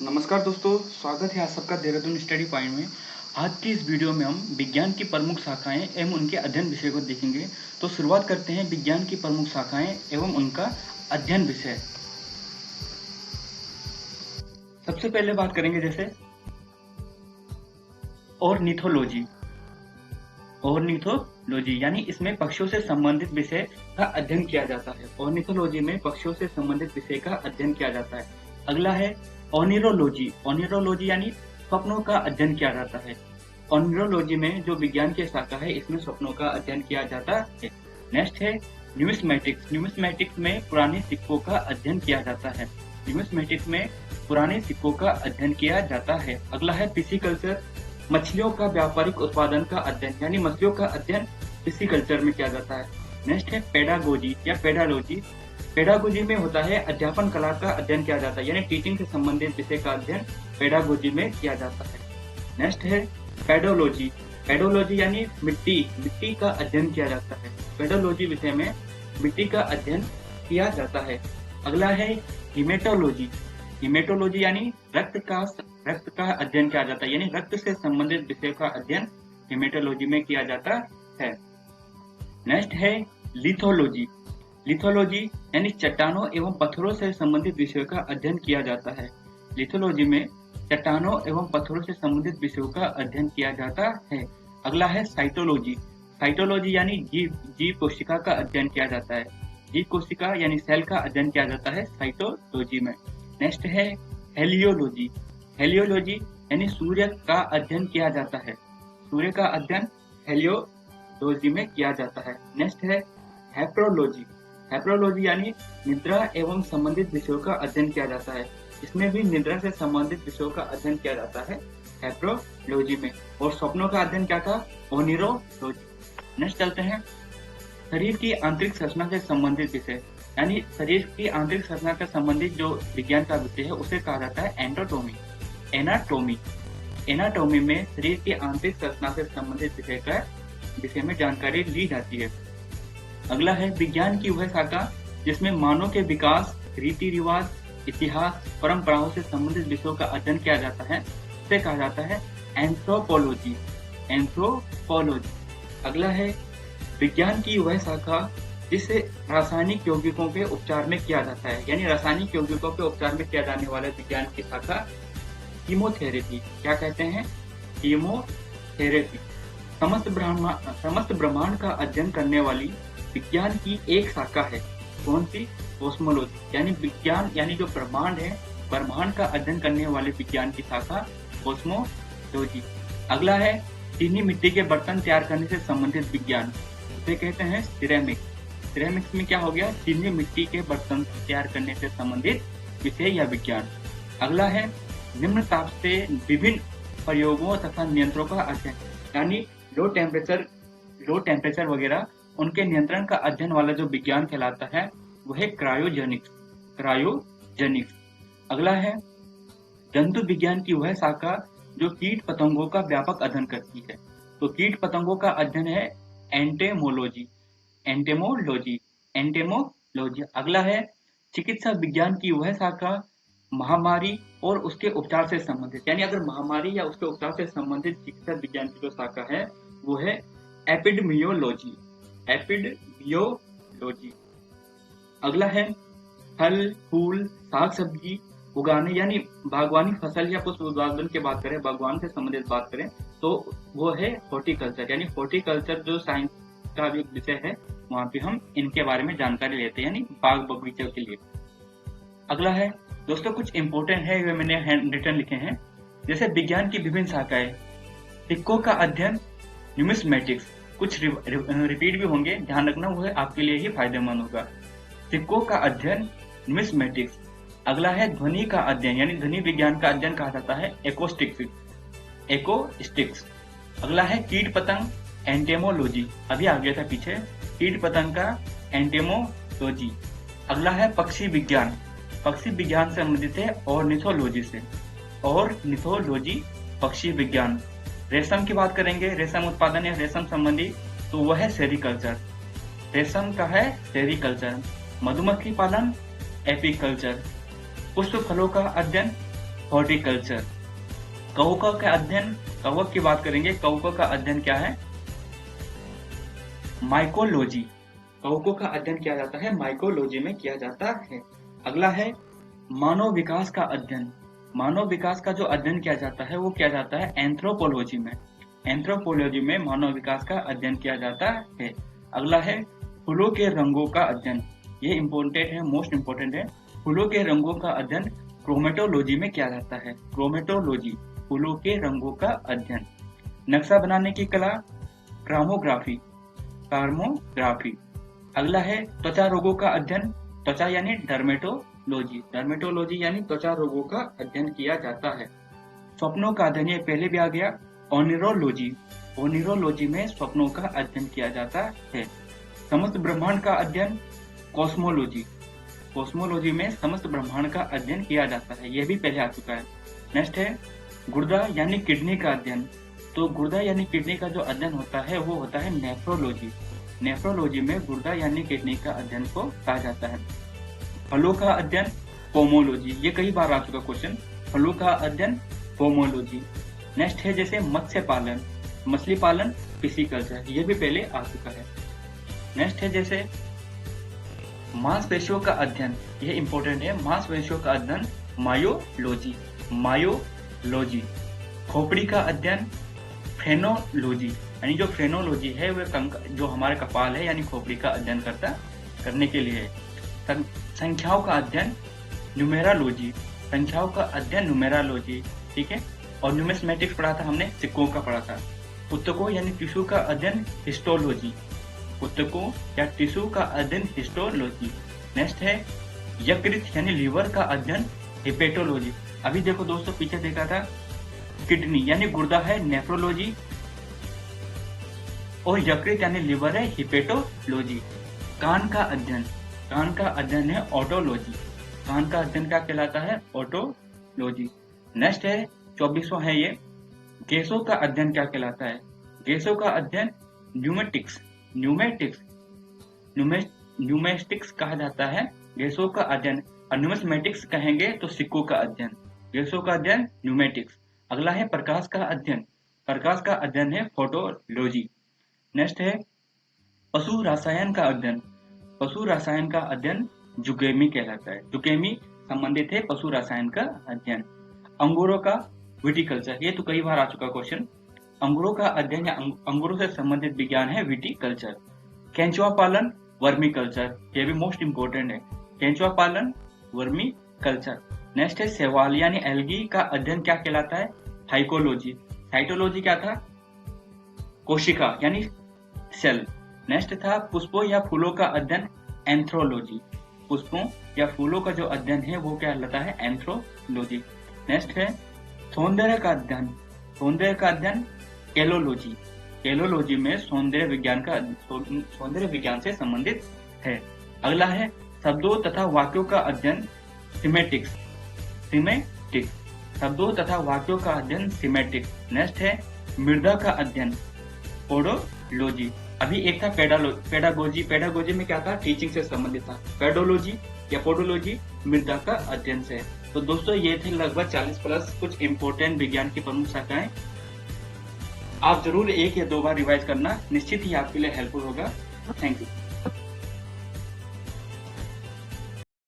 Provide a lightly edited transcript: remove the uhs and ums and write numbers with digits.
नमस्कार दोस्तों, स्वागत है आप सबका देहरादून स्टडी पॉइंट में। आज की इस वीडियो में हम विज्ञान की प्रमुख शाखाएं एवं उनके अध्ययन विषय को देखेंगे। तो शुरुआत करते हैं विज्ञान की प्रमुख शाखाएं एवं उनका अध्ययन विषय। सबसे पहले बात करेंगे जैसे ऑर्निथोलॉजी। ऑर्निथोलॉजी यानी इसमें पक्षियों से संबंधित विषय का अध्ययन किया जाता है। ऑर्निथोलॉजी में पक्षियों से संबंधित विषय का अध्ययन किया जाता है। अगला है ओनिरोलॉजी। ओनिरोलॉजी यानी स्वप्नों का अध्ययन किया जाता है। ओनिरोलॉजी में जो विज्ञान की शाखा है इसमें स्वप्नों का अध्ययन किया जाता है। नेक्स्ट है न्यूमिस्मेटिक्स। न्यूमिस्मेटिक्स में पुराने सिक्कों का अध्ययन किया जाता है। न्यूमिस्मेटिक्स में पुराने सिक्कों का अध्ययन किया जाता है। अगला है पिसीकल्चर। मछलियों का व्यापारिक उत्पादन का अध्ययन यानी मछलियों का अध्ययन पिसीकल्चर में किया जाता है। नेक्स्ट है पेडागोजी या पेडालॉजी। पेडागोजी में होता है अध्यापन कला का अध्ययन किया जाता है यानी टीचिंग से संबंधित विषय का अध्ययन पेडागोजी में किया जाता है। नेक्स्ट है पेडोलॉजी। पेडोलॉजी यानी मिट्टी का अध्ययन किया जाता है। पेडोलॉजी विषय में मिट्टी का अध्ययन किया जाता है। अगला है हिमेटोलॉजी। हिमेटोलॉजी यानी रक्त का अध्ययन किया जाता है यानी रक्त से संबंधित विषय का अध्ययन हिमेटोलॉजी में किया जाता है। नेक्स्ट है लिथोलॉजी। लिथोलॉजी यानी चट्टानों एवं पत्थरों से संबंधित विषयों का अध्ययन किया जाता है। लिथोलॉजी में चट्टानों एवं पत्थरों से संबंधित विषयों का अध्ययन किया जाता है। अगला है साइटोलॉजी। साइटोलॉजी यानी जीव कोशिका का अध्ययन किया जाता है। जीव कोशिका यानी सेल का अध्ययन किया जाता है साइटोलॉजी में। नेक्स्ट है हेलियोलॉजी। हेलियोलॉजी यानी सूर्य का अध्ययन किया जाता है। सूर्य का अध्ययन हेलियोलॉजी में किया जाता है। नेक्स्ट है हेप्रोलॉजी। हेप्रोलॉजी यानी निद्रा एवं संबंधित विषयों का अध्ययन किया जाता है। इसमें भी निद्रा से संबंधित विषयों का अध्ययन किया जाता है हेप्रोलॉजी में। और स्वप्नों का अध्ययन क्या था? ओनिरोलॉजी। नेक्स्ट चलते हैं शरीर की आंतरिक संरचना से संबंधित विषय यानी शरीर की आंतरिक संरचना से संबंधित जो विज्ञान का विषय है उसे कहा जाता है एनाटॉमी। एनाटॉमी में शरीर की आंतरिक संरचना से संबंधित विषय में जानकारी ली जाती है। अगला है विज्ञान की वह शाखा जिसमें मानव के विकास, रीति रिवाज, इतिहास, परंपराओं से संबंधित विषयों का अध्ययन किया जाता है, उसे कहा जाता है एंथ्रोपोलॉजी। अगला है विज्ञान की वह शाखा जिसे रासायनिक यौगिकों के उपचार में किया जाता है यानी रासायनिक यौगिकों के उपचार में किया जाने वाले विज्ञान की शाखा कीमोथेरेपी। क्या कहते हैं? कीमोथेरेपी। समस्त ब्रह्मांड का अध्ययन करने वाली विज्ञान की एक शाखा है। कौन सी? कॉस्मोलॉजी यानी विज्ञान यानी जो ब्रह्मांड है, ब्रह्मांड का अध्ययन करने वाले विज्ञान की शाखा कॉस्मोलॉजी। अगला है चीनी मिट्टी के बर्तन तैयार करने से संबंधित विज्ञान, उसे कहते हैं सिरेमिक्स। सिरेमिक्स में क्या हो गया? चीनी मिट्टी के बर्तन तैयार करने से संबंधित विषय या विज्ञान। अगला है निम्न ताप से विभिन्न प्रयोगों तथा नियंत्रणों का अध्ययन यानी लो टेम्परेचर वगैरह उनके नियंत्रण का अध्ययन वाला जो विज्ञान कहलाता है वो है क्रायोजेनिक्स। अगला है जंतु विज्ञान की वह शाखा जो कीट पतंगों का व्यापक अध्ययन करती है। तो कीट पतंगों का अध्ययन है एंटेमोलॉजी। अगला है चिकित्सा विज्ञान की वह शाखा महामारी और उसके उपचार से संबंधित यानी अगर महामारी या उसके उपचार से संबंधित चिकित्सा विज्ञान की जो शाखा है वो है एपिडेमियोलॉजी। अगला है फल, फूल, साग सब्जी उगाने यानी बागवानी फसल या पुष्प उत्पादन की बात करें, बागवान से संबंधित बात करें तो वो है हॉर्टिकल्चर यानी हॉर्टिकल्चर जो साइंस का विषय है वहाँ पे हम इनके बारे में जानकारी लेते हैं यानी बाग बगीचे के लिए। अगला है दोस्तों कुछ इंपोर्टेंट है वे मैंने हैंड रिटन लिखे हैं। जैसे विज्ञान की विभिन्न शाखाएं, सिक्कों का अध्ययन न्यूमिस्मेटिक्स, कुछ रिपीट भी होंगे, ध्यान रखना वो है आपके लिए ही फायदेमंद होगा। सिक्कों का अध्ययन न्यूमिस्मेटिक्स। अगला है ध्वनि का अध्ययन यानी ध्वनि विज्ञान का अध्ययन कहा जाता है एकोस्टिक्स। अगला है कीट पतंग, एंटेमोलॉजी, अभी आ गया था पीछे, कीट पतंग का एंटेमोलॉजी। अगला है पक्षी विज्ञान से संबंधित है ऑर्निथोलॉजी से। ऑर्निथोलॉजी पक्षी विज्ञान। रेशम की बात करेंगे, रेशम उत्पादन या रेशम संबंधी, तो वह है सेरिकल्चर। रेशम का है सेरिकल्चर। मधुमक्खी पालन एपीकल्चर। पुष्प फलों का अध्ययन हॉर्टिकल्चर। कवकों का अध्ययन, कवक की बात करेंगे, कवकों का अध्ययन क्या है? माइकोलॉजी। कवकों का अध्ययन किया जाता है माइकोलॉजी में किया जाता है। अगला है मानव विकास का अध्ययन। मानव विकास का जो अध्ययन किया जाता है वो किया जाता है एंथ्रोपोलॉजी में। एंथ्रोपोलॉजी में मानव विकास का अध्ययन किया जाता है। अगला है फूलों के रंगों का अध्ययन। ये इम्पोर्टेंट है, मोस्ट इम्पोर्टेंट है। फूलों के रंगों का अध्ययन क्रोमेटोलॉजी में किया जाता है। क्रोमेटोलॉजी, फूलों के रंगों का अध्ययन। नक्शा बनाने की कला, क्रामोग्राफी, कार्मोग्राफी। अगला है त्वचा रोगों का अध्ययन। त्वचा यानी डर्मेटोलॉजी। डर्मेटोलॉजी यानी त्वचा रोगों का अध्ययन किया जाता है। स्वप्नों का अध्ययन, ये पहले भी आ गया, ओनिरोलॉजी। ओनिरोलॉजी में स्वप्नों का अध्ययन किया जाता है। समस्त ब्रह्मांड का अध्ययन, कॉस्मोलॉजी। कॉस्मोलॉजी में समस्त ब्रह्मांड का अध्ययन किया जाता है, यह भी पहले आ चुका है। नेक्स्ट है गुर्दा यानी किडनी का अध्ययन। तो गुर्दा यानी किडनी का जो अध्ययन होता है वो होता है नेफ्रोलॉजी। नेफ्रोलॉजी में गुर्दा यानी किडनी का अध्ययन को कहा जाता है। फलों का अध्ययन, पोमोलॉजी। ये कई बार आ चुका क्वेश्चन, फलों का अध्ययन पोमोलॉजी। नेक्स्ट है जैसे मत्स्य पालन, मछली पालन, पिसीकल्चर। ये भी पहले आ चुका है। नेक्स्ट है जैसे मांसपेशियों का अध्ययन, ये इंपॉर्टेंट है, मांसपेशियों का अध्ययन मायोलॉजी। मायोलॉजी। खोपड़ी का अध्ययन फ्रेनोलॉजी, यानी जो फ्रेनोलॉजी है वह जो हमारे कपाल है यानी खोपड़ी का अध्ययन करने के लिए है। संख्याओं का अध्ययन न्यूमेरालॉजी। संख्याओं का अध्ययन न्यूमेरालॉजी, ठीक है। और न्यूमिस्मेटिक्स पढ़ा था हमने, सिक्कों का पढ़ा था। पुस्तकों यानी टिश्यू का अध्ययन हिस्टोलॉजी। पुस्तकों या टिश्यू का अध्ययन हिस्टोलॉजी। नेक्स्ट है यकृत यानी लीवर का अध्ययन हिपेटोलॉजी। अभी देखो दोस्तों, पीछे देखा था किडनी यानी गुर्दा है नेफ्रोलॉजी, और यकृत यानी लिवर है हिपेटोलॉजी। कान का अध्ययन, कान का अध्ययन है ऑटोलॉजी। कान का अध्ययन क्या कहलाता है? ऑटोलॉजी। नेक्स्ट है 24वां है ये, गैसों का अध्ययन क्या कहलाता है? गैसों का अध्ययन न्यूमेटिक्स। न्यूमेटिक्स कहा जाता है गैसों का अध्ययन। और न्यूमिस्मेटिक्स कहेंगे तो सिक्कों का अध्ययन। गैसों का अध्ययन न्यूमेटिक्स। अगला है प्रकाश का अध्ययन। प्रकाश का अध्ययन है फोटोलॉजी। नेक्स्ट है पशु रसायन का अध्ययन। पशु रसायन का अध्ययन जुगेमी कहलाता है। जुगेमी संबंधित है पशु रसायन का अध्ययन। अंगूरों का विटिकल्चर, ये तो कई बार आ चुका क्वेश्चन। अंगूरों का अध्ययन या अंगूरों से संबंधित विज्ञान है विटिकल्चर। केंचुआ पालन, वर्मी कल्चर, ये भी मोस्ट इंपोर्टेंट है। केंचुआ पालन, वर्मी कल्चर। नेक्स्ट है शैवाल यानी एल्गी का अध्ययन क्या कहलाता है? हाइकोलॉजी। साइटोलॉजी क्या था? कोशिका यानी सेल। नेक्स्ट था पुष्पों या फूलों का अध्ययन, एंथ्रोलॉजी। पुष्पों या फूलों का जो अध्ययन है वो क्या कहलाता है? एंथ्रोलॉजी। नेक्स्ट है सौंदर्य का अध्ययन। सौंदर्य का अध्ययन केलोलॉजी। केलोलॉजी में सौंदर्य विज्ञान से संबंधित है। अगला है शब्दों तथा वाक्यों का अध्ययन, सिमेटिक्स। शब्दों तथा वाक्यों का अध्ययन सिमेटिक्स। नेक्स्ट है मृदा का अध्ययन, पोडोलॉजी। अभी एक था पेडागोजी। पेडागोजी में क्या था? टीचिंग से संबंधित था। पेडोलॉजी या पोडोलॉजी मृदा का अध्ययन से। तो दोस्तों ये थे लगभग 40 प्लस कुछ इंपोर्टेंट विज्ञान की प्रमुख शाखाएं। आप जरूर 1 या 2 बार रिवाइज करना, निश्चित ही आपके लिए हेल्पफुल होगा। Thank you.